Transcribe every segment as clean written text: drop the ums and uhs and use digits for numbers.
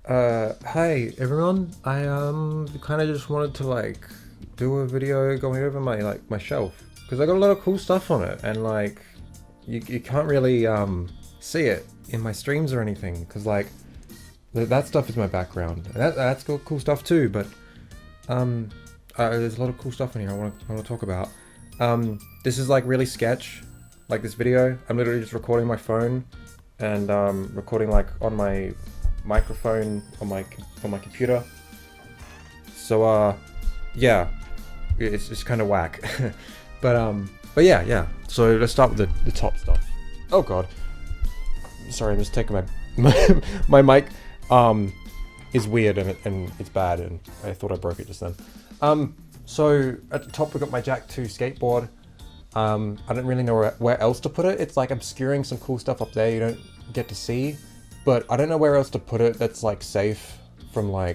Hi everyone. I kind of just wanted to do a video going over my shelf because I got a lot of cool stuff on it, and you can't really see it in my streams or anything because that stuff is my background, and that's got cool stuff too. But um, there's a lot of cool stuff in here I want to talk about. This is like really sketch, like this video. I'm literally just recording my phone and recording on my microphone on my computer. So yeah, it's just kind of whack. but yeah. So let's start with the top stuff. Oh god, sorry, I'm just taking my mic is weird and it's bad, and I thought I broke it just then. So at the top we got my Jack 2 skateboard. I don't really know where else to put it. It's like obscuring some cool stuff up there you don't get to see, but I don't know where else to put it that's safe from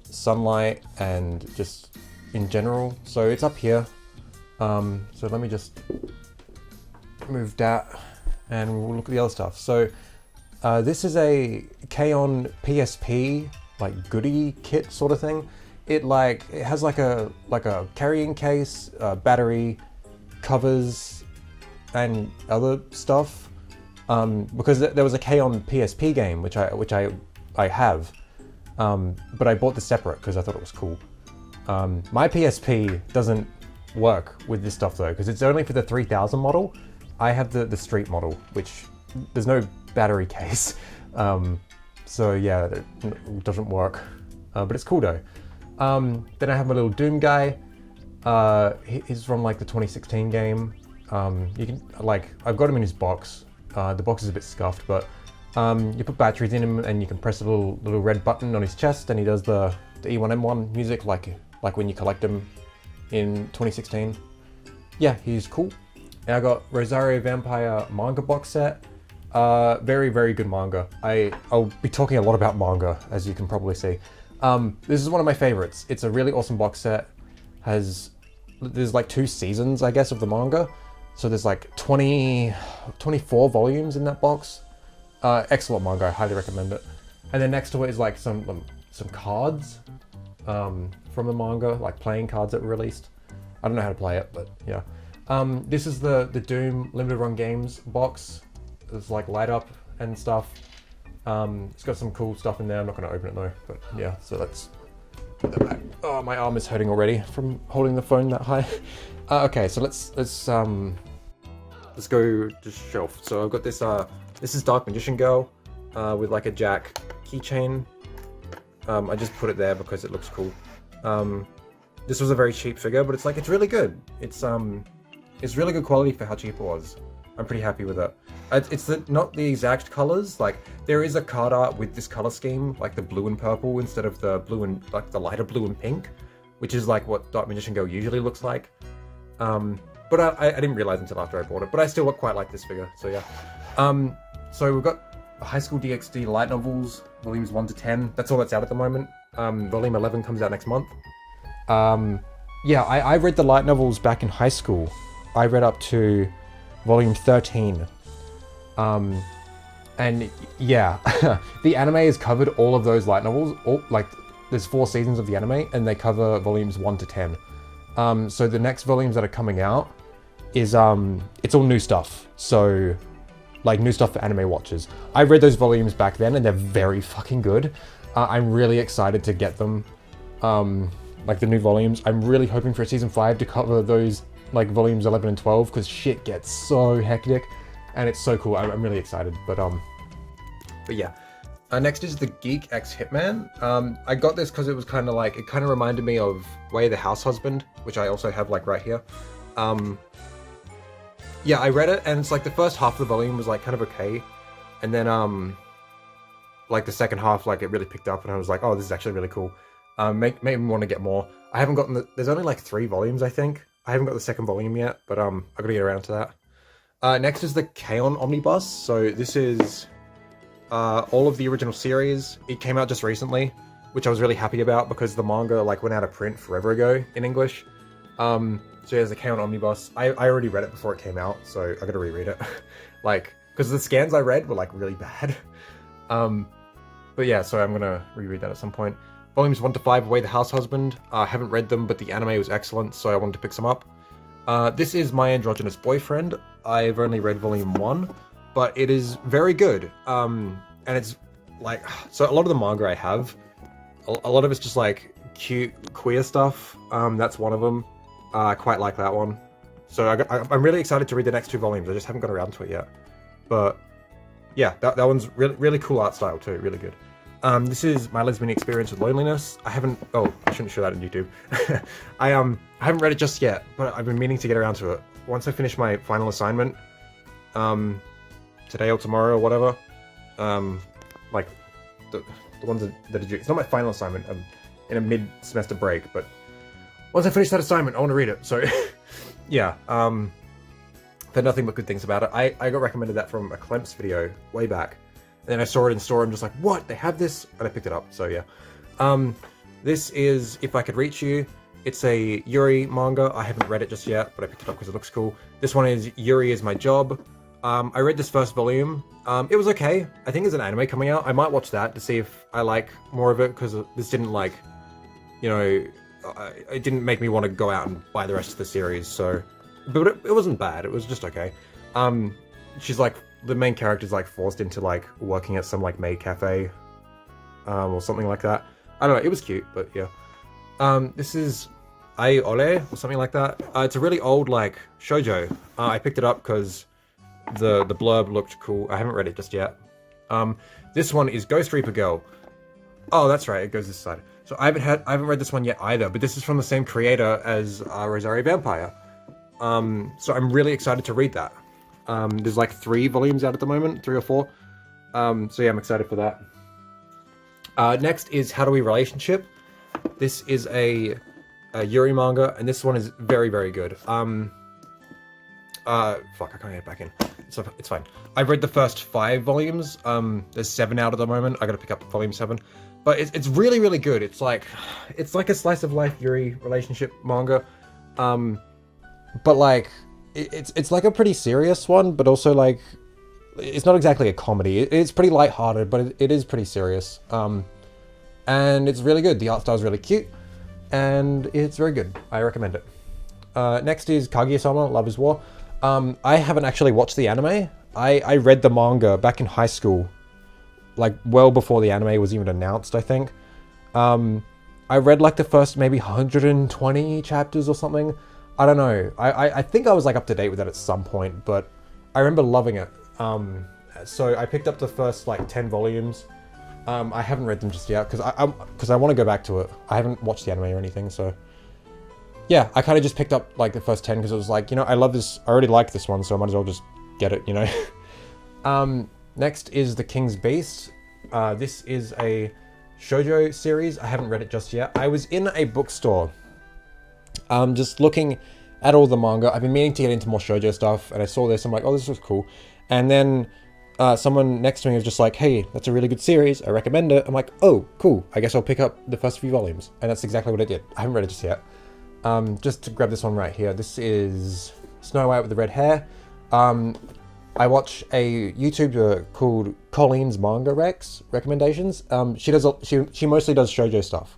sunlight and just in general. So it's up here. So let me just move that and we'll look at the other stuff. So this is a K-On PSP goodie kit sort of thing. It has a carrying case, battery, covers, and other stuff. Because there was a K-On PSP game which I have, but I bought this separate because I thought it was cool. My PSP doesn't work with this stuff though, because it's only for the 3000 model. I have the street model, which there's no battery case, so yeah, it doesn't work. But it's cool though. Then I have my little Doom guy. He's from the 2016 game. You can I've got him in his box. The box is a bit scuffed, but you put batteries in him and you can press a little red button on his chest and he does the E1M1 music like when you collect them in 2016. Yeah, he's cool. And I got Rosario Vampire manga box set. Very, very good manga. I'll be talking a lot about manga, as you can probably see. This is one of my favorites. It's a really awesome box set. There's 2 seasons, I guess, of the manga. So there's 24 volumes in that box. Excellent manga, I highly recommend it. And then next to it is some cards from the manga, playing cards that were released. I don't know how to play it, but yeah. This is the Doom limited run games box. It's light up and stuff. It's got some cool stuff in there. I'm not going to open it though, but yeah. So let's put that back. Oh, my arm is hurting already from holding the phone that high. Okay, so let's go to shelf. So I've got this. This is Dark Magician Girl with a Jack keychain. I just put it there because it looks cool. This was a very cheap figure, but it's really good. It's really good quality for how cheap it was. I'm pretty happy with it. It's not the exact colors. There is a card art with this color scheme, the blue and purple instead of the blue and the lighter blue and pink, which is what Dark Magician Girl usually looks like. But I didn't realize until after I bought it. But I still quite like this figure. So yeah. So we've got High School DxD light novels, volumes 1 to 10. That's all that's out at the moment. Volume 11 comes out next month. Yeah, I read the light novels back in high school. I read up to volume 13. And yeah, the anime has covered all of those light novels. There's 4 seasons of the anime, and they cover volumes 1 to 10. So the next volumes that are coming out is it's all new stuff. So new stuff for anime watchers. I read those volumes back then and they're very fucking good. I'm really excited to get them. The new volumes. I'm really hoping for season 5 to cover those volumes 11 and 12 because shit gets so hectic and it's so cool. I'm really excited. But yeah. Next is the Geek X Hitman. I got this because it was kind of it kind of reminded me of Way of the House Husband, which I also have right here. Yeah, I read it and it's the first half of the volume was kind of okay, and then the second half it really picked up and I was oh, this is actually really cool. Made me want to get more. I haven't gotten there's only 3 volumes I think. I haven't got the second volume yet, but I gotta get around to that. Next is the K-On Omnibus. So this is all of the original series. It came out just recently, which I was really happy about because the manga went out of print forever ago in English. So there's the K-On Omnibus. I already read it before it came out, so I gotta reread it. Because the scans I read were really bad. But But yeah, so I'm gonna reread that at some point. Volumes 1 to 5, Away the House Husband. I haven't read them, but the anime was excellent, so I wanted to pick some up. This is My Androgynous Boyfriend. I've only read volume 1, but it is very good. And it's like, so a lot of the manga I have, a lot of it's just like cute queer stuff. That's one of them. I quite like that one. So I'm really excited to read the next 2 volumes. I just haven't got around to it yet. But yeah, that one's really cool art style too, really good. This is My Lesbian Experience with Loneliness. I shouldn't show that on YouTube. I haven't read it just yet, but I've been meaning to get around to it. Once I finish my final assignment, today or tomorrow or whatever, like the ones that are due. It's not my final assignment. I'm in a mid-semester break, but once I finish that assignment, I want to read it. So yeah, I've heard nothing but good things about it. I got recommended that from a Clemps video way back. And then I saw it in store and just like, what? They have this? And I picked it up, so yeah. This is If I Could Reach You. It's a Yuri manga. I haven't read it just yet, but I picked it up because it looks cool. This one is Yuri Is My Job. I read this first volume. It was okay. I think there's an anime coming out. I might watch that to see if I like more of it, because this didn't like, you know, it didn't make me want to go out and buy the rest of the series, so... But it wasn't bad. It was just okay. She's like... The main character's like forced into like working at some like maid cafe, or something like that. I don't know, it was cute, but yeah. This is Ai Ore, or something like that. It's a really old like shoujo. I picked it up because the blurb looked cool. I haven't read it just yet. This one is Ghost Reaper Girl. Oh, that's right, it goes this side. So I haven't read this one yet either, but this is from the same creator as Rosario Vampire. So I'm really excited to read that. There's like 3 volumes out at the moment, 3 or 4. So yeah, I'm excited for that. Next is How Do We Relationship. This is a Yuri manga, and this one is very, very good. Fuck, I can't get it back in. It's fine. I've read the first 5 volumes. There's 7 out at the moment. I gotta pick up volume 7. But it's really, really good. It's like a slice of life Yuri relationship manga. But like... It's like a pretty serious one, but also like it's not exactly a comedy. It's pretty lighthearted, but it is pretty serious. And it's really good. The art style is really cute, and it's very good. I recommend it. Next is Kaguya-sama: Love Is War. I haven't actually watched the anime. I read the manga back in high school, like well before the anime was even announced, I think. I read like the first maybe 120 chapters or something. I don't know. I think I was like up to date with that at some point, but I remember loving it. So I picked up the first like 10 volumes. I haven't read them just yet because I want to go back to it. I haven't watched the anime or anything, so yeah, I kind of just picked up like the first 10 because it was like, you know, I love this. I already like this one, so I might as well just get it, you know. Next is The King's Beast. This is a shoujo series. I haven't read it just yet. I was in a bookstore. Just looking at all the manga. I've been meaning to get into more shoujo stuff, and I saw this. I'm like, oh, this was cool. And then someone next to me was just like, hey, that's a really good series. I recommend it. I'm like, oh, cool. I guess I'll pick up the first few volumes. And that's exactly what I did. I haven't read it just yet. Just to grab this one right here. This is Snow White with the Red Hair. I watch a YouTuber called Colleen's Manga Rex recommendations. She mostly does shoujo stuff.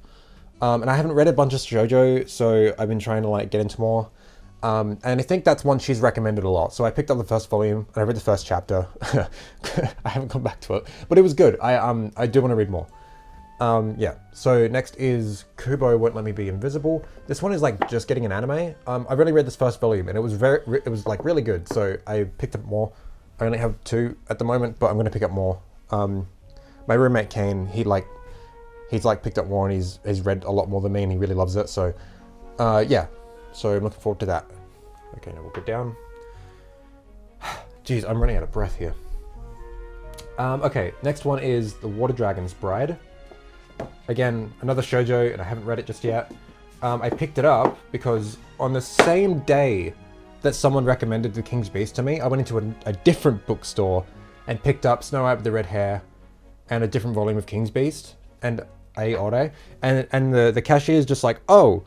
And I haven't read a bunch of shoujo, so I've been trying to like get into more. And I think that's one she's recommended a lot. So I picked up the first volume, and I read the first chapter. I haven't gone back to it, but it was good. I do want to read more. Yeah, so next is Kubo Won't Let Me Be Invisible. This one is like just getting an anime. I've only read this first volume, and it was like really good, so I picked up more. I only have 2 at the moment, but I'm going to pick up more. My roommate Kane, he's like picked up more, and he's read a lot more than me, and he really loves it, so yeah. So I'm looking forward to that. Okay, now we'll get down. Jeez, I'm running out of breath here. Okay, next one is The Water Dragon's Bride. Again, another shoujo, and I haven't read it just yet. I picked it up because on the same day that someone recommended The King's Beast to me, I went into a different bookstore and picked up Snow White with the Red Hair and a different volume of King's Beast and Ai Ore. And the cashier's just like, oh,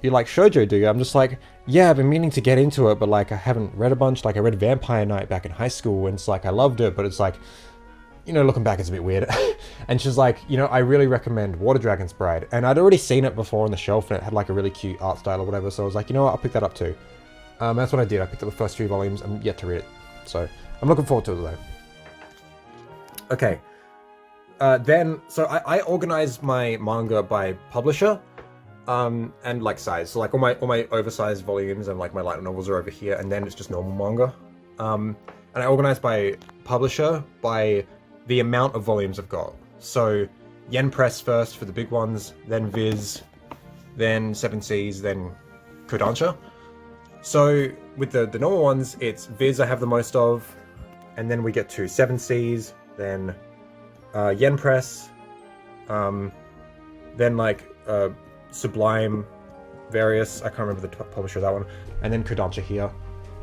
you like shoujo, do you? I'm just like, yeah, I've been meaning to get into it, but like I haven't read a bunch. Like I read Vampire Night back in high school, and it's like I loved it, but it's like you know, looking back, it's a bit weird. And she's like, you know, I really recommend Water Dragon's Bride. And I'd already seen it before on the shelf, and it had like a really cute art style or whatever. So I was like, you know what, I'll pick that up too. That's what I did. I picked up the first 3 volumes. I'm yet to read it. So I'm looking forward to it though. Okay. Then, so I organize my manga by publisher, and like size. So like all my oversized volumes and like my light novels are over here, and then it's just normal manga. And I organize by publisher by the amount of volumes I've got. So Yen Press first for the big ones, then Viz, then 7 Seas, then Kodansha. So with the normal ones, it's Viz I have the most of, and then we get to 7 Seas, then Yen Press, then like Sublime, various, I can't remember the publisher of that one, and then Kodansha here,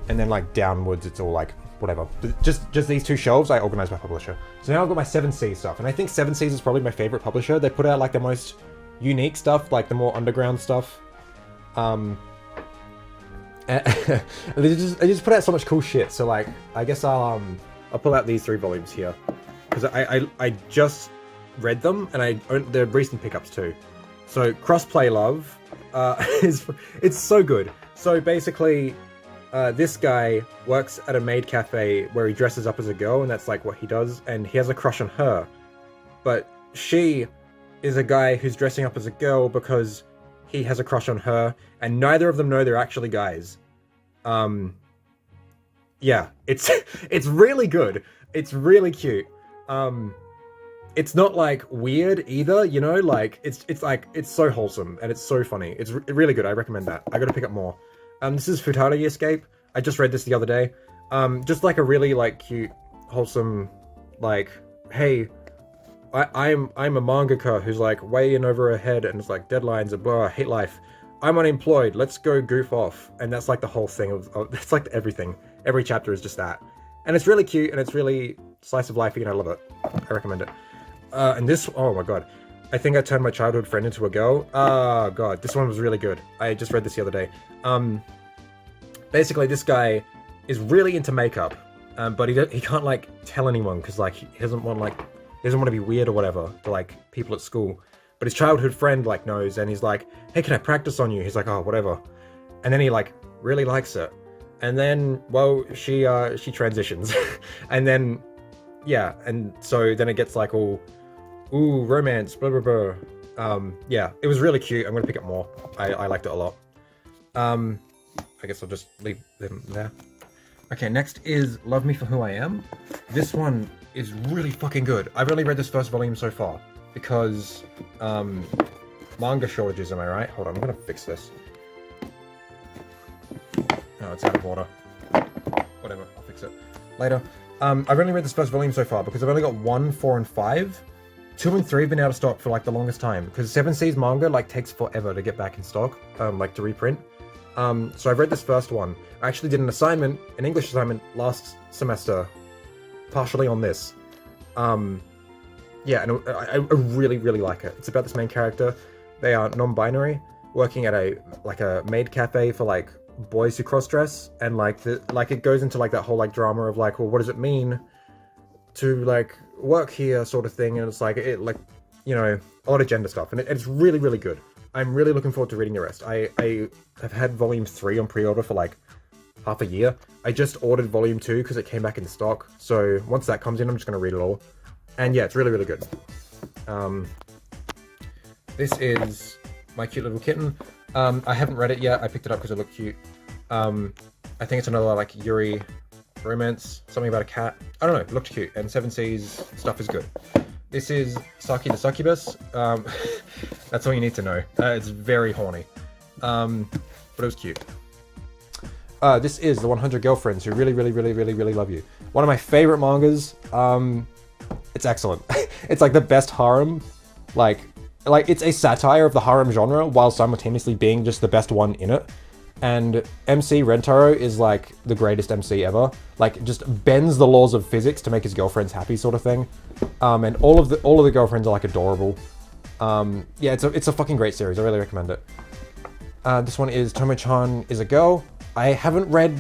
and then like downwards it's all like whatever. But just these 2 shelves I organize by publisher. So now I've got my 7 Seas stuff, and I think 7 Seas is probably my favorite publisher. They put out like the most unique stuff, like the more underground stuff. They just put out so much cool shit. So like, I guess I'll pull out these 3 volumes here, because I just read them, and they're recent pickups too. So Crossplay Love it's so good. So basically, this guy works at a maid cafe where he dresses up as a girl, and that's like what he does, and he has a crush on her. But she is a guy who's dressing up as a girl because he has a crush on her, and neither of them know they're actually guys. Yeah, it's really good. It's really cute. It's not like weird either, you know, like it's like, it's so wholesome and it's so funny. It's really good. I recommend that. I gotta pick up more. This is Futari Escape. I just read this the other day. Just like a really like cute, wholesome, like, hey, I'm a mangaka who's like way in over her head, and it's like deadlines and blah, I hate life. I'm unemployed, let's go goof off. And that's like the whole thing of it's like everything. Every chapter is just that. And it's really cute, and it's really slice of lifey, and I love it. I recommend it. And this, oh my god. I think I turned my childhood friend into a girl. Oh god, this one was really good. I just read this the other day. Basically this guy is really into makeup, but he can't like tell anyone, because like he doesn't want to be weird or whatever to like people at school. But his childhood friend like knows, and he's like, hey, can I practice on you? He's like, oh, whatever. And then he like really likes it. And then, well, she transitions. And then, yeah, and so then it gets like all, ooh, romance, blah, blah, blah. Yeah, it was really cute. I'm gonna pick up more. I liked it a lot. I guess I'll just leave them there. Okay, next is Love Me For Who I Am. This one is really fucking good. I've only read this first volume so far, because, manga shortages, am I right? Hold on, I'm gonna fix this. Oh, it's out of order. Whatever, I'll fix it later. I've only read this first volume so far, because I've only got 1, 4, and 5. 2 and 3 have been out of stock for like the longest time, because 7 Seas manga like takes forever to get back in stock, like to reprint. So I've read this first one. I actually did an assignment, an English assignment last semester, partially on this. Yeah, and I really, really like it. It's about this main character. They are non-binary, working at a maid cafe for like boys who cross-dress, and like it goes into like that whole like drama of like, well, what does it mean to like work here, sort of thing. And it's like you know, a lot of gender stuff, and it's really, really good. I'm really looking forward to reading the rest. I have had volume 3 on pre-order for like half a year. I just ordered volume 2 because it came back in stock. So once that comes in, I'm just going to read it all. And yeah, it's really, really good. This is My Cute Little Kitten. I haven't read it yet. I picked it up because it looked cute. I think it's another like Yuri romance, something about a cat. I don't know, it looked cute. And 7 Seas stuff is good. This is Saki the Succubus. That's all you need to know. It's very horny. But it was cute. This is The 100 Girlfriends Who Really, Really, Really, Really, Really Love You. One of my favorite mangas. It's excellent. It's like the best harem. Like it's a satire of the harem genre while simultaneously being just the best one in it. And MC Rentaro is like the greatest MC ever. Like just bends the laws of physics to make his girlfriends happy, sort of thing. And all of the girlfriends are like adorable. Yeah, it's a fucking great series. I really recommend it. This one is Tomo-chan is a Girl. I haven't read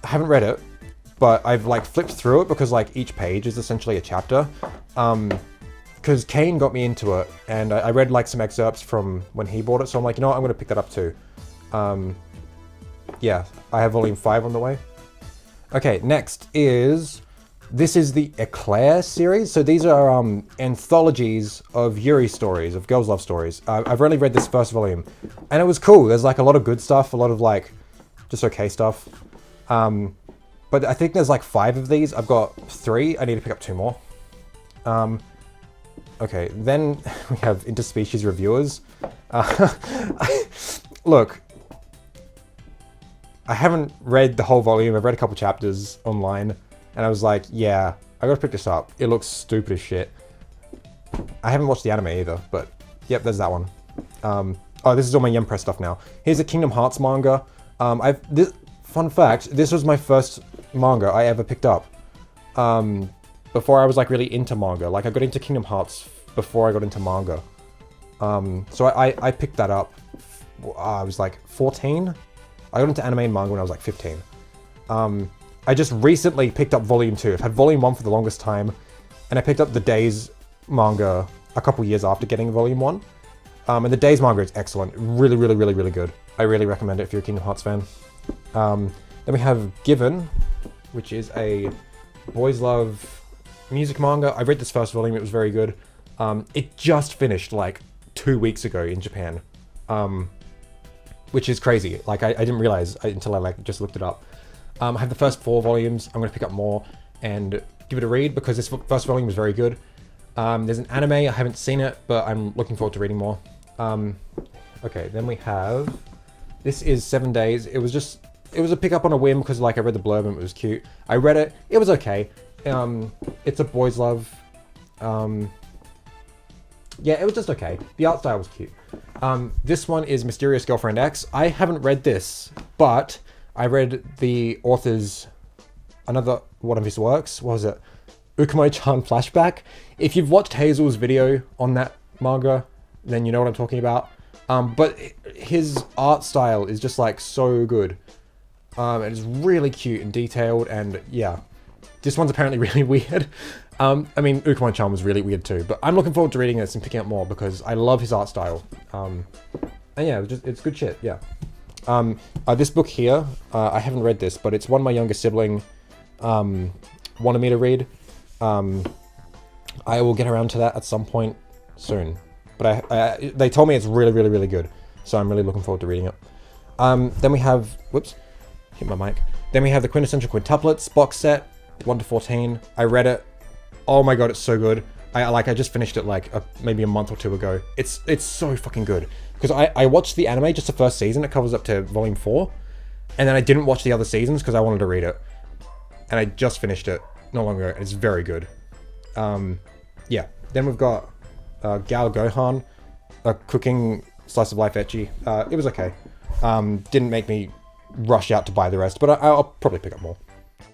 it, but I've like flipped through it because like each page is essentially a chapter. Because Kane got me into it, and I read like some excerpts from when he bought it, so I'm like, you know what, I'm going to pick that up too. Yeah, I have volume 5 on the way. Okay, next is, this is the Eclair series. So these are anthologies of Yuri stories, of girls' love stories. I've only read this first volume, and it was cool. There's like a lot of good stuff, a lot of like just okay stuff. But I think there's like 5 of these. I've got 3. I need to pick up 2 more. Okay, then we have interspecies reviewers. Look, I haven't read the whole volume. I've read a couple chapters online, and I was like, yeah, I gotta pick this up. It looks stupid as shit. I haven't watched the anime either, but yep, there's that one. Oh, this is all my Yum Press stuff now. Here's a Kingdom Hearts manga. Fun fact, this was my first manga I ever picked up. Before I was like really into manga. Like I got into Kingdom Hearts before I got into manga. So I picked that up. I was like 14. I got into anime and manga when I was like 15. I just recently picked up volume 2. I've had volume 1 for the longest time, and I picked up the Days manga a couple years after getting volume 1. And the Days manga is excellent. Really, really, really, really good. I really recommend it if you're a Kingdom Hearts fan. Then we have Given, which is a boys love music manga. I read this first volume, it was very good. It just finished like 2 weeks ago in Japan. Which is crazy. Like I didn't realize until I like just looked it up. I have the first 4 volumes. I'm going to pick up more and give it a read because this first volume was very good. There's an anime. I haven't seen it, but I'm looking forward to reading more. Okay, then we have, this is 7 Days. It was a pickup on a whim because like I read the blurb and it was cute. I read it. It was okay. It's a boys love. Yeah, it was just okay. The art style was cute. This one is Mysterious Girlfriend X. I haven't read this, but I read the author's another one of his works. What was it? Ukumo-chan Flashback. If you've watched Hazel's video on that manga, then you know what I'm talking about. But his art style is just like so good. It's really cute and detailed, and yeah. This one's apparently really weird. I mean, Ukumo-chan was really weird too, but I'm looking forward to reading this and picking up more because I love his art style. And yeah, it's good shit, yeah. This book here, I haven't read this, but it's one my younger sibling wanted me to read. I will get around to that at some point soon. But they told me it's really, really, really good, so I'm really looking forward to reading it. Then we have, whoops, hit my mic. Then we have the Quintessential Quintuplets box set, 1 to 14. I read it. Oh my god, it's so good. I just finished it like maybe a month or 2 ago. It's so fucking good. Because I watched the anime, just the first season. It covers up to volume 4. And then I didn't watch the other seasons because I wanted to read it. And I just finished it not long ago. It's very good. Yeah. Then we've got Gal Gohan, a cooking slice of life ecchi. It was okay. Didn't make me rush out to buy the rest, but I'll probably pick up more.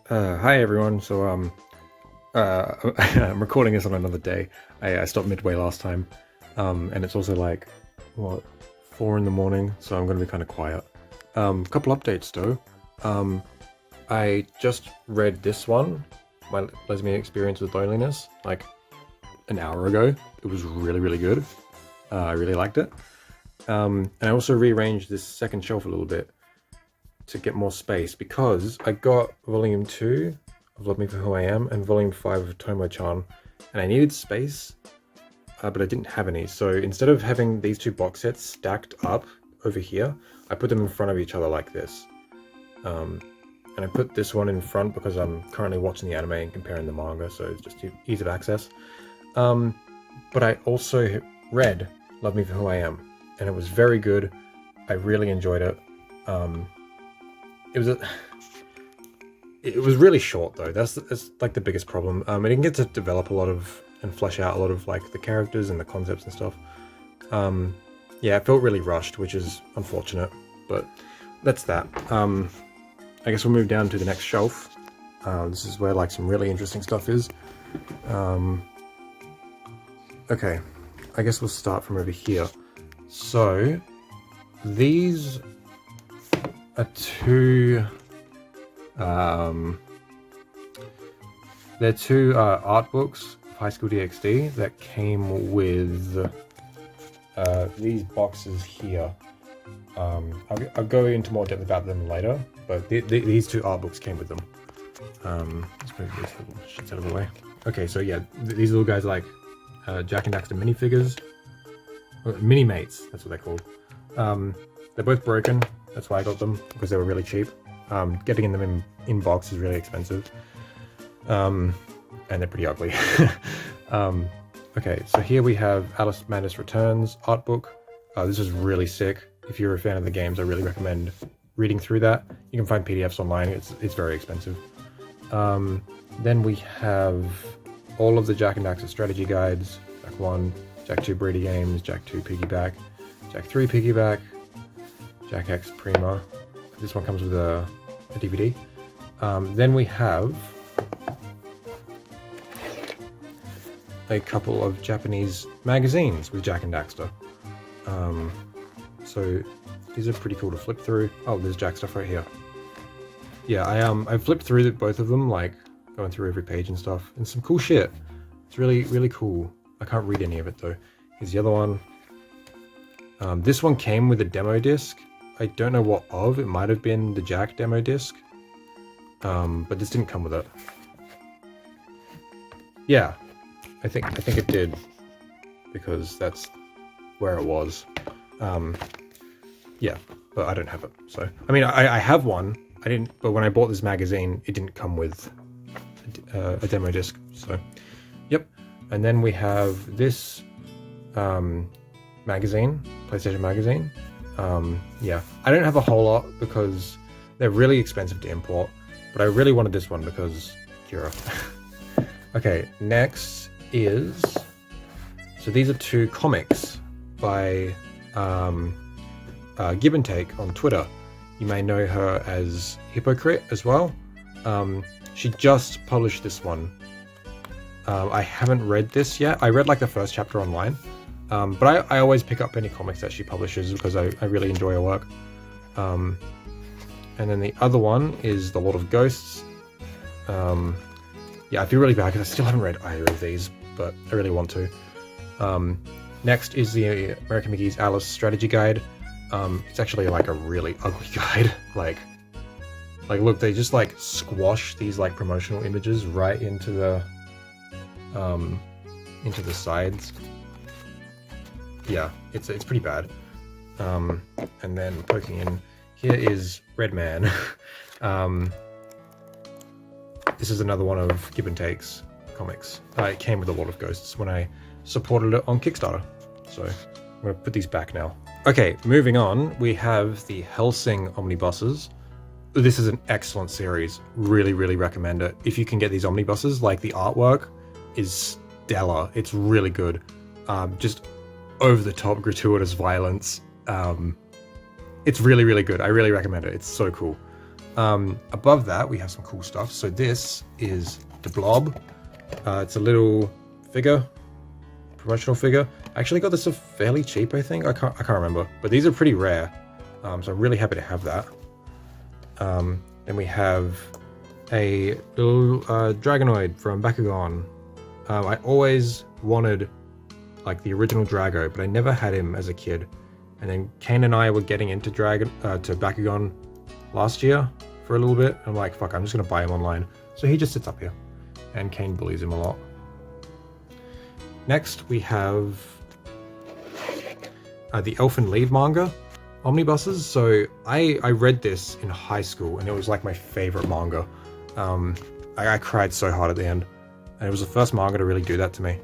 Hi everyone. So I'm recording this on another day. I stopped midway last time, and it's also like, what, 4 in the morning, so I'm going to be kind of quiet. Couple updates though. I just read this one, My Lesbian Experience with Loneliness, like an hour ago. It was really, really good. I really liked it. And I also rearranged this second shelf a little bit to get more space because I got volume 2 of Love Me For Who I Am and volume 5 of Tomo-chan, and I needed space, but I didn't have any. So instead of having these 2 box sets stacked up over here, I put them in front of each other like this. And I put this one in front because I'm currently watching the anime and comparing the manga, so it's just ease of access. But I also read Love Me For Who I Am, and it was very good. I really enjoyed it. It was really short though. That's like the biggest problem. I didn't get to develop a lot of and flesh out a lot of like the characters and the concepts and stuff. Yeah, it felt really rushed, which is unfortunate, but that's that. I guess we'll move down to the next shelf. This is where like some really interesting stuff is. Okay, I guess we'll start from over here. So these are 2 They're two art books, High School DxD, that came with these boxes here. I'll go into more depth about them later, but these two art books came with them. Let's move these little shits out of the way. Okay, so yeah, these little guys are like Jak and Daxter minifigures. Mini mates, that's what they're called. They're both broken, that's why I got them, because they were really cheap. Getting them in box is really expensive. And they're pretty ugly. Okay, so here we have Alice Madness Returns art book. This is really sick. If you're a fan of the games, I really recommend reading through that. You can find PDFs online, it's very expensive. Then we have all of the Jak and Daxter strategy guides. Jak 1, Jak 2 Breeder Games, Jak 2 Piggyback, Jak 3 Piggyback, Jak X Prima. This one comes with a DVD. Then we have a couple of Japanese magazines with Jak and Daxter. So these are pretty cool to flip through. Oh, there's Jak stuff right here. Yeah, I flipped through both of them, like going through every page and stuff, and some cool shit. It's really cool. I can't read any of it though. Here's the other one. This one came with a demo disc. I don't know what of. It might have been the Jak demo disc, but this didn't come with it. Yeah, I think it did, because that's where it was. Yeah, but I don't have it. So I mean, I have one. I didn't, but when I bought this magazine, it didn't come with a demo disc. So, yep. And then we have this magazine, PlayStation magazine. Yeah, I don't have a whole lot because they're really expensive to import, but I really wanted this one because Kira. Okay, next is, so these are two comics by Give and Take on Twitter. You may know her as Hypocrite as well. She just published this one. I haven't read this yet. I read like the first chapter online, but I always pick up any comics that she publishes because I really enjoy her work. And then the other one is The Lord of Ghosts. Yeah, I feel really bad because I still haven't read either of these, but I really want to. Next is the American Mickey's Alice Strategy Guide. It's actually like a really ugly guide. Like look, they just like squash these like promotional images right into the sides. Yeah, it's pretty bad. And then poking in here is Red Man. This is another one of Give and Take's comics. It came with a lot of ghosts when I supported it on Kickstarter. So I'm gonna put these back now. Okay, moving on, we have the Hellsing omnibuses. This is an excellent series. Really recommend it. If you can get these omnibuses, like the artwork is stellar. It's really good. Just over the top gratuitous violence. It's really good. I really recommend it. It's so cool. Above that, we have some cool stuff. So this is the Blob. It's a little figure, promotional figure. I actually got this for fairly cheap, I think. I can't remember, but these are pretty rare. So I'm really happy to have that. Then we have a little Dragonoid from Bakugan. I always wanted like the original Drago, but I never had him as a kid. And then Kane and I were getting into Bakugan last year for a little bit. I'm like, fuck, I'm just gonna buy him online. So he just sits up here, and Kane bullies him a lot. Next, we have the Elfin Leave manga omnibuses. So I read this in high school, and it was like my favorite manga. I cried so hard at the end, and it was the first manga to really do that to me.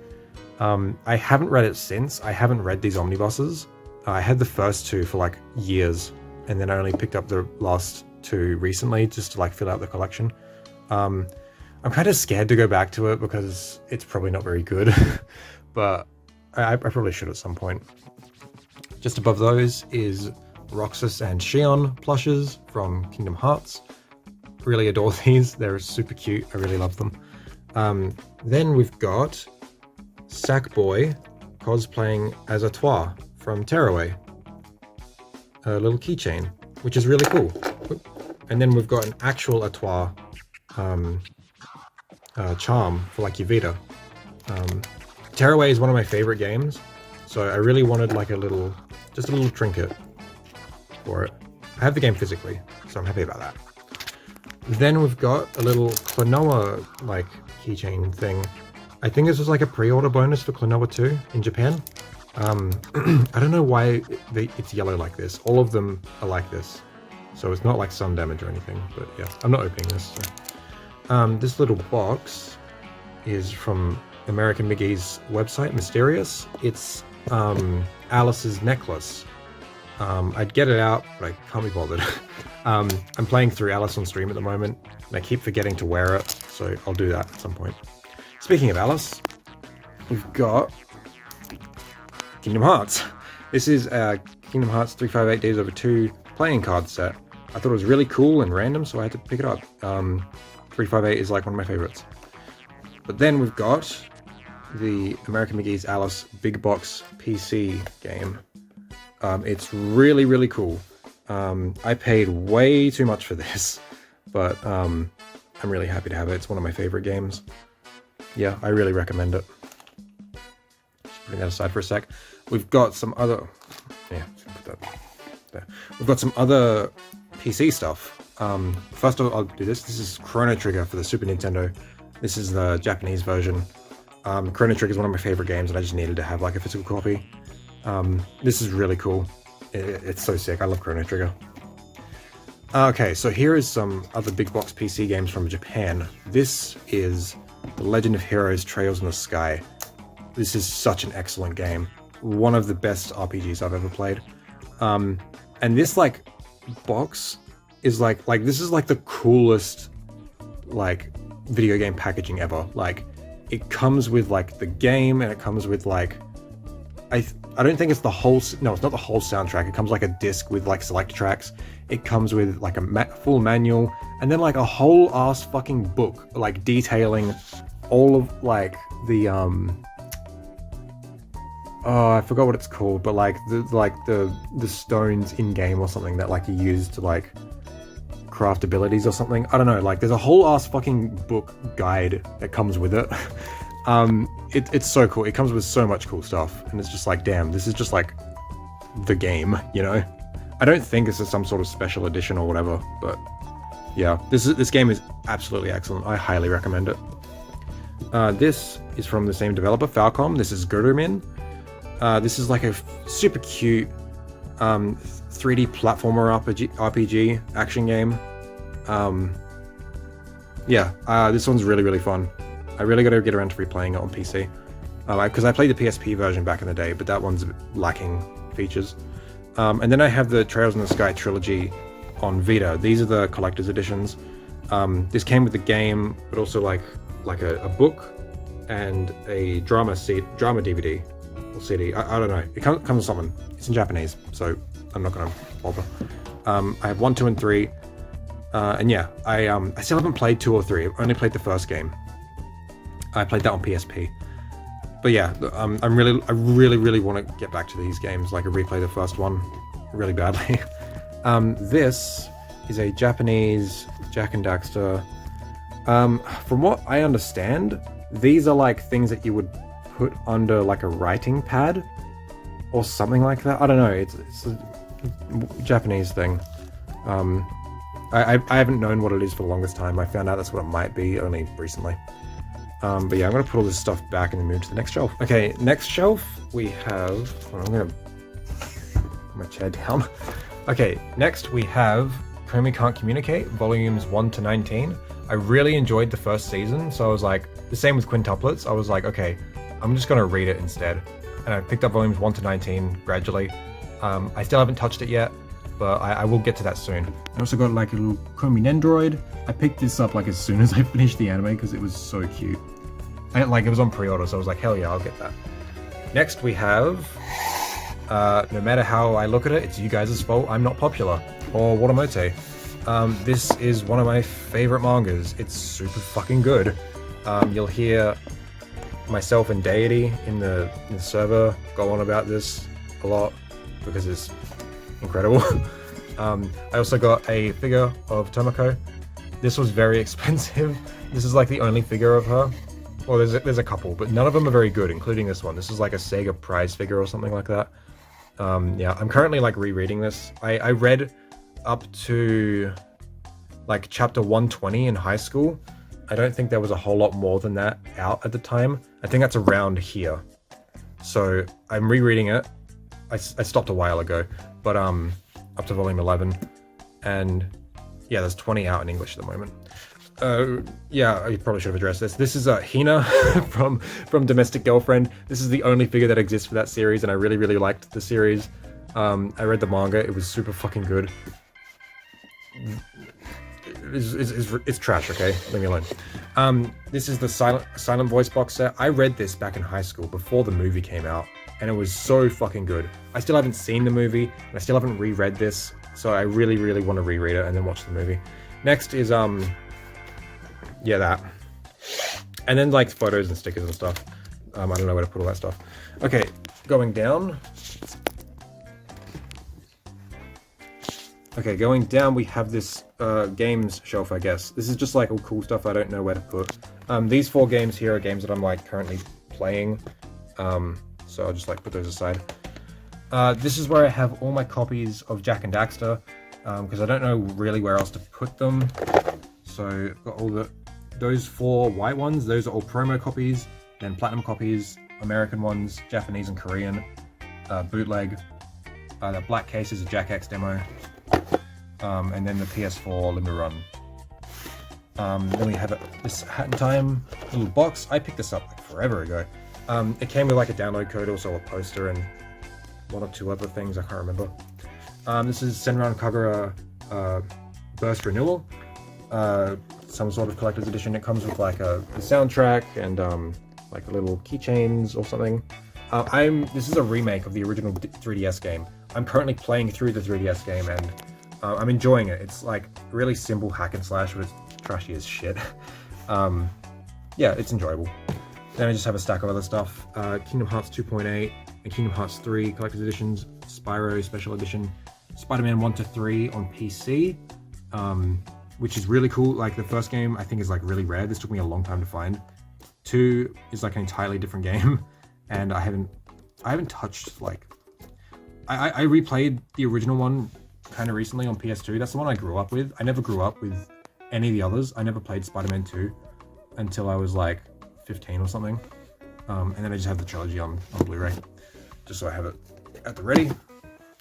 I haven't read it since. I haven't read these omnibuses. I had the first two for like years, and then I only picked up the last two recently just to like fill out the collection. I'm kind of scared to go back to it because it's probably not very good, but I probably should at some point. Just above those is Roxas and Shion plushes from Kingdom Hearts. Really adore these. They're super cute. I really love them. Then we've got Sackboy cosplaying as a Toi from Tearaway. A little keychain, which is really cool. And then we've got an actual Atois charm for like your Vita. Tearaway is one of my favorite games, so I really wanted like just a little trinket for it. I have the game physically, so I'm happy about that. Then we've got a little Klonoa like keychain thing. I think this was like a pre-order bonus for Klonoa 2 in Japan. I don't know why it's yellow like this. All of them are like this. So it's not like sun damage or anything, but yeah, I'm not opening this. So. This little box is from American McGee's website, Mysterious. It's Alice's necklace. I'd get it out, but I can't be bothered. I'm playing through Alice on stream at the moment, and I keep forgetting to wear it, so I'll do that at some point. Speaking of Alice, we've got Kingdom Hearts. This is Kingdom Hearts 358 Days Over 2 playing card set. I thought it was really cool and random, so I had to pick it up. 358 is like one of my favorites. But then we've got the American McGee's Alice Big Box PC game. It's really, really cool. I paid way too much for this, but I'm really happy to have it. It's one of my favorite games. Yeah, I really recommend it. Just putting that aside for a sec. We've got some other... Yeah, put that there. We've got some other PC stuff. First of all, I'll do this. This is Chrono Trigger for the Super Nintendo. This is the Japanese version. Chrono Trigger is one of my favorite games, and I just needed to have like a physical copy. This is really cool. It's so sick. I love Chrono Trigger. Okay, so here is some other big box PC games from Japan. This is The Legend of Heroes Trails in the Sky. This is such an excellent game. One of the best RPGs I've ever played. And this like box is like this is like the coolest like video game packaging ever. Like it comes with like the game, and it comes with like I don't think it's the whole, no, it's not the whole soundtrack. It comes like a disc with like select tracks. It comes with like a full manual, and then like a whole ass fucking book, like detailing all of like the oh, I forgot what it's called, but like the stones in game or something that like you use to like craft abilities or something. I don't know. Like there's a whole ass fucking book guide that comes with it. It's so cool. It comes with so much cool stuff, and it's just like, damn, this is just like the game, you know? I don't think this is some sort of special edition or whatever, but yeah, this game is absolutely excellent. I highly recommend it. This is from the same developer, Falcom. This is Gurumin. This is like a super cute 3D platformer RPG action game. This one's really, really fun. I really got to get around to replaying it on PC. Because I played the PSP version back in the day, but that one's lacking features. And then I have the Trails in the Sky trilogy on Vita. These are the collector's editions. This came with the game, but also like a book and a drama DVD or CD. I don't know. It comes with something. It's in Japanese, so I'm not going to bother. I have 1, 2, and 3. And yeah, I still haven't played 2 or 3. I've only played the first game. I played that on PSP. But yeah, I really want to get back to these games. Like, I replay the first one really badly. This is a Japanese Jak and Daxter. From what I understand, these are like things that you would put under like a writing pad or something like that. I don't know. It's a Japanese thing. I haven't known what it is for the longest time. I found out that's what it might be only recently. But yeah, I'm going to put all this stuff back and then move to the next shelf. Okay, next shelf we have... Well, I'm going to put my chair down. Okay, next we have Komi Can't Communicate, volumes 1 to 19. I really enjoyed the first season, so I was like, the same with quintuplets. I was like, okay, I'm just going to read it instead. And I picked up volumes 1 to 19 gradually. I still haven't touched it yet, but I will get to that soon. I also got like a little Komi Nendoroid. I picked this up like as soon as I finished the anime because it was so cute. It was on pre-order, so I was like, hell yeah, I'll get that. Next we have, no matter how I look at it, it's you guys' fault I'm not popular, or Watamote. This is one of my favorite mangas. It's super fucking good. You'll hear myself and Deity in the server go on about this a lot because it's incredible. I also got a figure of Tomoko. This was very expensive. This is like the only figure of her. Well, there's a couple, but none of them are very good, including this one. This is like a Sega prize figure or something like that. Yeah, I'm currently like rereading this. I read up to like chapter 120 in high school. I don't think there was a whole lot more than that out at the time. I think that's around here. So I'm rereading it. I stopped a while ago, but up to volume 11, and yeah, there's 20 out in English at the moment. Yeah, I probably should have addressed this. This is Hina from Domestic Girlfriend. This is the only figure that exists for that series, and I really, really liked the series. I read the manga. It was super fucking good. It's trash, okay? Leave me alone. This is the silent voice box set. I read this back in high school before the movie came out, and it was so fucking good. I still haven't seen the movie, and I still haven't reread this, so I really, really want to reread it and then watch the movie. Next is, yeah, that. And then, like, photos and stickers and stuff. I don't know where to put all that stuff. Okay, going down. Okay, going down, we have this games shelf, I guess. This is just like all cool stuff I don't know where to put. These 4 games here are games that I'm like currently playing. So I'll just like put those aside. This is where I have all my copies of Jak and Daxter, because I don't know really where else to put them. So I've got all those 4 white ones. Those are all promo copies, then platinum copies, American ones, Japanese and Korean, bootleg. The black case is a Jak X demo. And then the PS4 Limbo Run. Then we have this Hat in Time little box. I picked this up like forever ago. It came with like a download code, also a poster, and 1 or 2 other things, I can't remember. This is Senran Kagura Burst Renewal. Some sort of collector's edition. It comes with like the soundtrack and like little keychains or something. This is a remake of the original 3DS game. I'm currently playing through the 3DS game, and I'm enjoying it. It's like really simple hack and slash, but it's trashy as shit. Yeah, it's enjoyable. Then I just have a stack of other stuff. Kingdom Hearts 2.8 and Kingdom Hearts 3 collector's editions, Spyro Special Edition, Spider-Man 1 to 3 on PC, which is really cool. Like the first game I think is like really rare. This took me a long time to find. 2 is like an entirely different game, and I haven't touched like. I replayed the original one kind of recently on PS2. That's the one I grew up with. I never grew up with any of the others. I never played Spider-Man 2 until I was like 15 or something. And then I just have the trilogy on Blu-ray, just so I have it at the ready.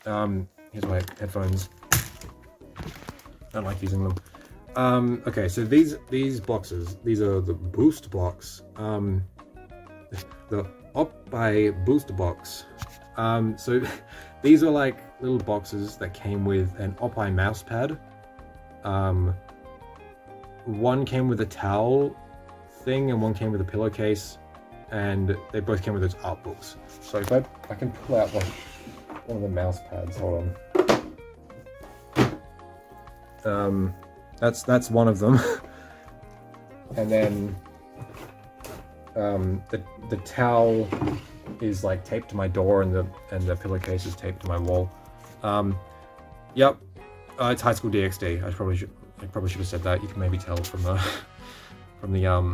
Here's my headphones. I don't like using them. Okay, so these boxes, these are the boost box. The Oppai booster box. So these are like little boxes that came with an Oppai mouse pad. One came with a towel thing and one came with a pillowcase, and they both came with those art books. So if I can pull out like one of the mouse pads, hold on. That's one of them. And then the towel is like taped to my door, and the pillowcase is taped to my wall. Yep, it's High School DxD. I probably should have said that. You can maybe tell from the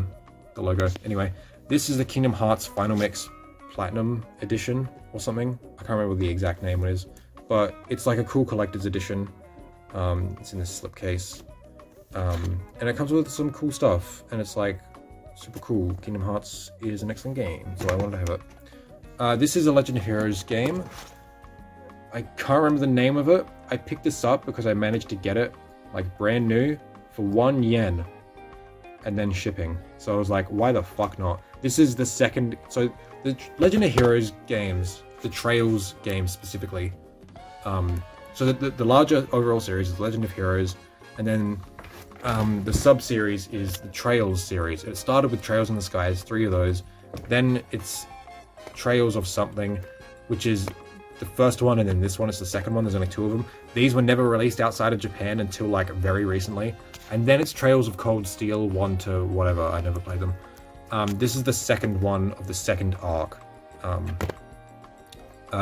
logo. Anyway, this is the Kingdom Hearts Final Mix Platinum Edition or something. I can't remember what the exact name is, but it's like a cool collector's edition. It's in this slipcase, and it comes with some cool stuff, and it's like super cool. Kingdom Hearts is an excellent game, so I wanted to have it. This is a Legend of Heroes game. I can't remember the name of it. I picked this up because I managed to get it like brand new for 1 yen and then shipping. So I was like, why the fuck not? This is the second, so the Legend of Heroes games, the Trails games specifically. So the larger overall series is Legend of Heroes, and then the sub-series is the Trails series. It started with Trails in the Skies, 3 of those. Then it's Trails of something, which is the first one, and then this one is the second one. There's only 2 of them. These were never released outside of Japan until like very recently. And then it's Trails of Cold Steel 1 to whatever. I never played them. This is the second one of the second arc.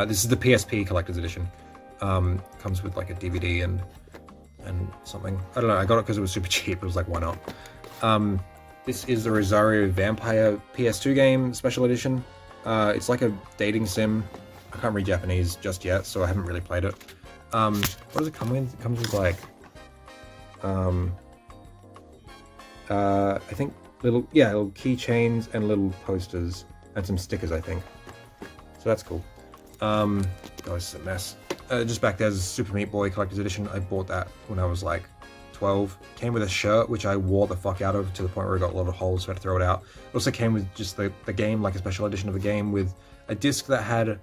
This is the PSP Collector's Edition. Comes with like a DVD and something. I don't know. I got it because it was super cheap. It was like, why not? This is the Rosario Vampire PS2 game, special edition. It's like a dating sim. I can't read Japanese just yet, so I haven't really played it. What does it come with? It comes with like, I think little keychains and little posters and some stickers, I think. So that's cool. Oh, this is a mess. Just back there's Super Meat Boy Collector's Edition. I bought that when I was like 12. Came with a shirt, which I wore the fuck out of to the point where it got a lot of holes, so I had to throw it out. It also came with just the game, like a special edition of the game with a disc that had,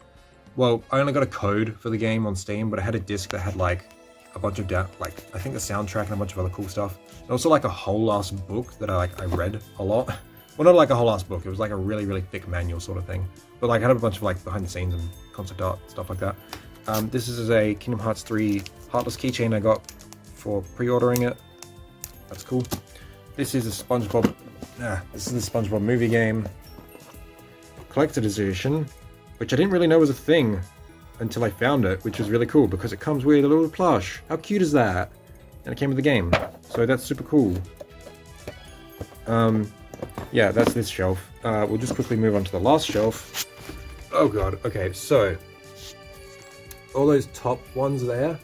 well, I only got a code for the game on Steam, but I had a disc that had like a bunch of, like, I think the soundtrack and a bunch of other cool stuff. And also like a whole ass book that I read a lot. Well, not like a whole ass book, it was like a really, really thick manual sort of thing. But like I had a bunch of like behind the scenes and concept art, stuff like that. This is a Kingdom Hearts 3 Heartless keychain I got for pre-ordering it. That's cool. This is a SpongeBob. This is the SpongeBob movie game collector's edition, which I didn't really know was a thing until I found it, which was really cool because it comes with a little plush. How cute is that? And it came with the game, so that's super cool. Yeah, that's this shelf. We'll just quickly move on to the last shelf. Oh god. Okay, so all those top ones there,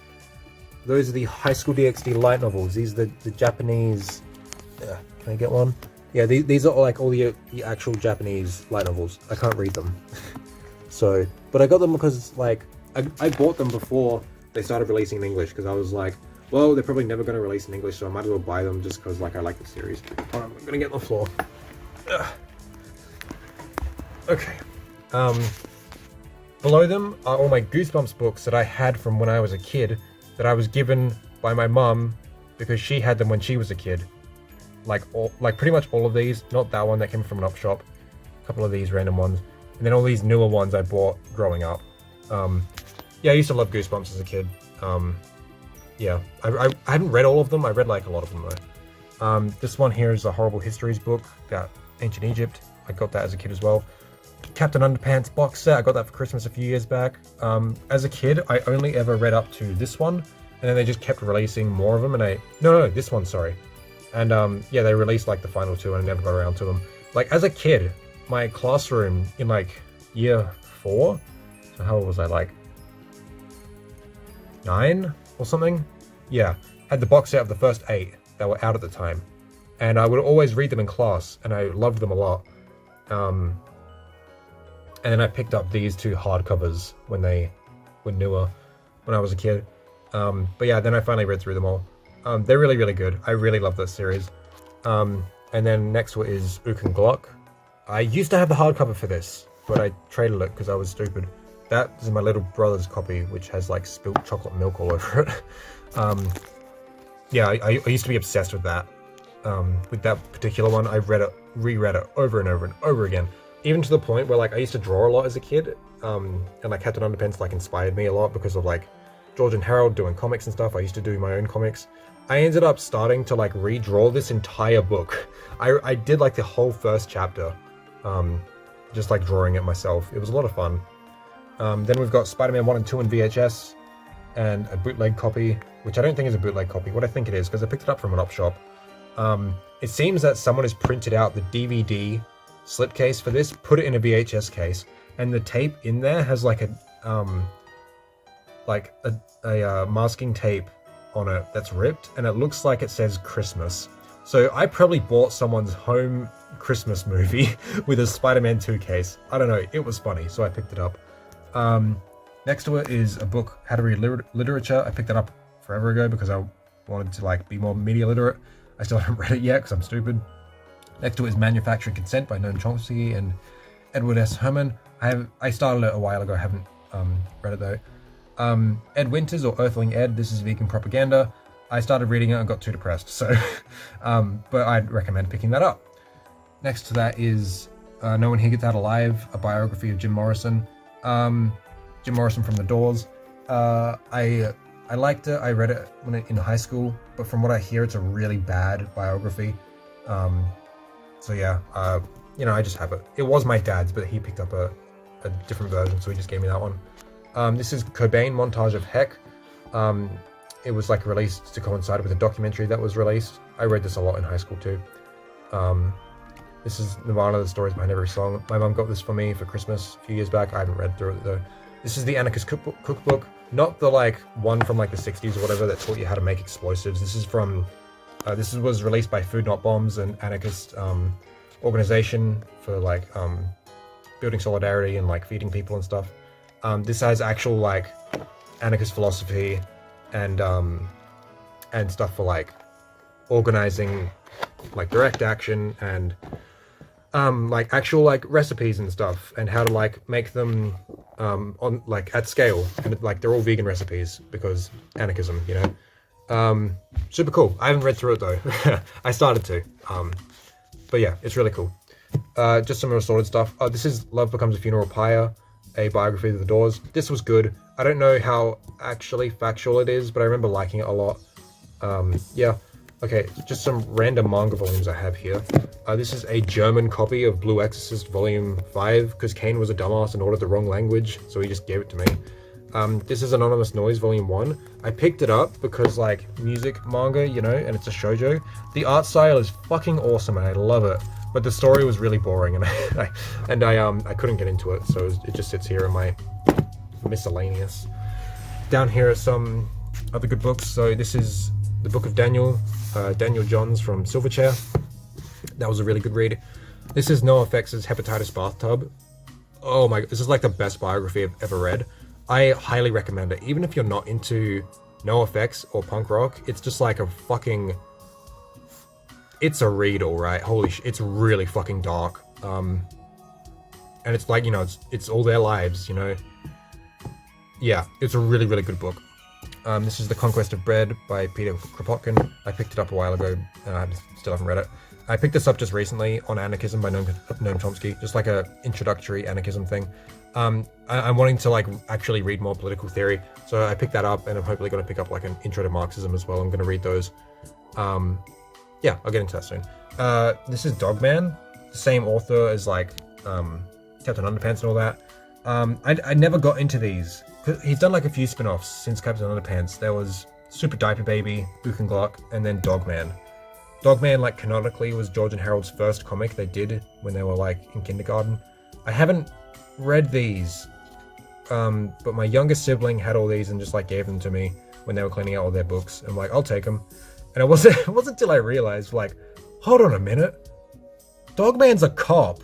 those are the High School DxD light novels. These are the Japanese... can I get one? Yeah, these are like all the actual Japanese light novels. I can't read them. So, but I got them because like, I bought them before they started releasing in English, because I was like, well, they're probably never going to release in English, so I might as well buy them just because like I like the series. Hold on, I'm going to get on the floor. Okay. Below them are all my Goosebumps books that I had from when I was a kid, that I was given by my mum because she had them when she was a kid. Like pretty much all of these, not that one that came from an op shop, a couple of these random ones, and then all these newer ones I bought growing up. Yeah, I used to love Goosebumps as a kid. Yeah, I hadn't read all of them, I read like a lot of them though. This one here is a Horrible Histories book about ancient Egypt. I got that as a kid as well. Captain Underpants box set, I got that for Christmas a few years back. As a kid, I only ever read up to this one, and then they just kept releasing more of them, and no, this one, sorry. And yeah, they released like the final two, and I never got around to them. Like as a kid, my classroom in like year 4, so how old was I, like 9 or something? Yeah, had the box set of the first 8 that were out at the time. And I would always read them in class, and I loved them a lot. And then I picked up these 2 hardcovers when they were newer, when I was a kid. But yeah, then I finally read through them all. They're really, really good. I really love this series. And then next to it is Uken Glock. I used to have the hardcover for this, but I traded it because I was stupid. That is my little brother's copy, which has like spilt chocolate milk all over it. Yeah, I used to be obsessed with that. With that particular one, I reread it over and over and over again. Even to the point where like I used to draw a lot as a kid, and like Captain Underpants like inspired me a lot because of like George and Harold doing comics and stuff. I used to do my own comics. I ended up starting to like redraw this entire book. I did like the whole first chapter, just like drawing it myself. It was a lot of fun. Then we've got Spider-Man 1 and 2 in VHS, and a bootleg copy, which I don't think is a bootleg copy. What I think it is, because I picked it up from an op shop. It seems that someone has printed out the DVD slipcase for this, put it in a VHS case, and the tape in there has like a masking tape on it that's ripped, and it looks like it says Christmas. So I probably bought someone's home Christmas movie with a Spider-Man 2 case. I don't know, it was funny, so I picked it up. Next to it is a book, How to Read Literature. I picked it up forever ago because I wanted to like be more media literate. I still haven't read it yet because I'm stupid. Next to it is Manufacturing Consent by Noam Chomsky and Edward S. Herman. I started it a while ago, I haven't read it though. Ed Winters, or Earthling Ed, this is vegan propaganda. I started reading it and got too depressed, so but I'd recommend picking that up. Next to that is No One Here Gets Out Alive, a biography of Jim Morrison. Jim Morrison from The Doors. I liked it. I read it in high school, but from what I hear, it's a really bad biography. So yeah, you know, I just have it. It was my dad's, but he picked up a different version, so he just gave me that one. This is Cobain Montage of Heck. It was like released to coincide with a documentary that was released. I read this a lot in high school too. This is Nirvana, the stories behind every song. My mum got this for me for Christmas a few years back. I haven't read through it though. This is the Anarchist cookbook, not the like one from like the 60s or whatever that taught you how to make explosives. This is from, was released by Food Not Bombs, an anarchist organization for like building solidarity and like feeding people and stuff. This has actual like anarchist philosophy and stuff for like organizing like direct action and like actual like recipes and stuff and how to like make them on like at scale, and like they're all vegan recipes because anarchism, you know. Super cool. I haven't read through it though. I started to, but yeah, it's really cool. Just some assorted stuff. This is Love Becomes a Funeral Pyre, a biography of the Doors. This was good. I don't know how actually factual it is, but I remember liking it a lot. Yeah. Okay, just some random manga volumes I have here. This is a German copy of Blue Exorcist Volume 5, because Kane was a dumbass and ordered the wrong language, so he just gave it to me. This is Anonymous Noise Volume 1. I picked it up because, like, music manga, you know, and it's a shoujo. The art style is fucking awesome and I love it, but the story was really boring and I couldn't get into it, so it just sits here in my miscellaneous. Down here are some other good books. So this is the Book of Daniel, Daniel Johns from Silverchair. That was a really good read. This is NoFX's Hepatitis Bathtub. Oh my, this is like the best biography I've ever read. I highly recommend it. Even if you're not into NoFX or punk rock, it's just like a fucking... It's a read, alright. Holy shit, it's really fucking dark. And it's like, you know, it's all their lives, you know. Yeah, it's a really, really good book. This is The Conquest of Bread by Peter Kropotkin. I picked it up a while ago, and I still haven't read it. I picked this up just recently on Anarchism by Noam Chomsky, just like a introductory anarchism thing. I'm wanting to like actually read more political theory, so I picked that up, and I'm hopefully going to pick up like an intro to Marxism as well. I'm going to read those. Yeah, I'll get into that soon. This is Dogman, the same author as like Captain Underpants and all that. I never got into these. He's done like a few spin-offs since Captain Underpants. There was Super Diaper Baby, Ook and Gluck, and then Dogman. Dogman, like canonically, was George and Harold's first comic they did when they were like in kindergarten. I haven't read these, but my youngest sibling had all these and just like gave them to me when they were cleaning out all their books. I'm like, I'll take them. And it wasn't until I realized, like, hold on a minute, Dogman's a cop.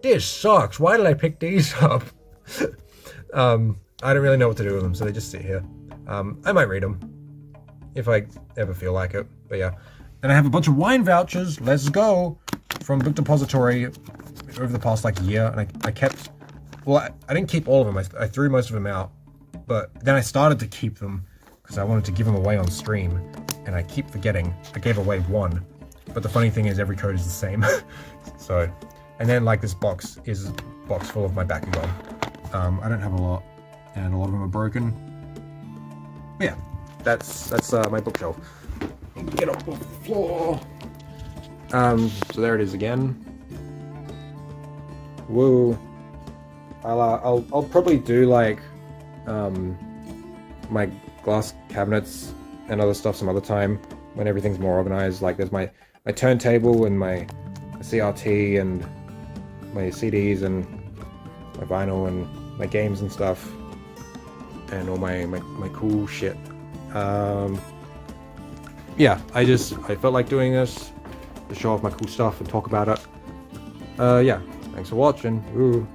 This sucks. Why did I pick these up? I don't really know what to do with them, so they just sit here. I might read them if I ever feel like it, but yeah. And I have a bunch of wine vouchers, let's go, from Book Depository over the past like year, and I kept, well, I didn't keep all of them, I threw most of them out, but then I started to keep them because I wanted to give them away on stream, and I keep forgetting. I gave away one, but the funny thing is every code is the same. So, and then like this box is a box full of my Bakugan. I don't have a lot, and a lot of them are broken. But yeah, that's my bookshelf. Get up off the floor. So there it is again. Woo. I'll probably do like my glass cabinets and other stuff some other time when everything's more organized. Like there's my turntable and my CRT and my CDs and my vinyl and my games and stuff and all my cool shit. Yeah, I felt like doing this to show off my cool stuff and talk about it. Yeah, thanks for watching. Ooh.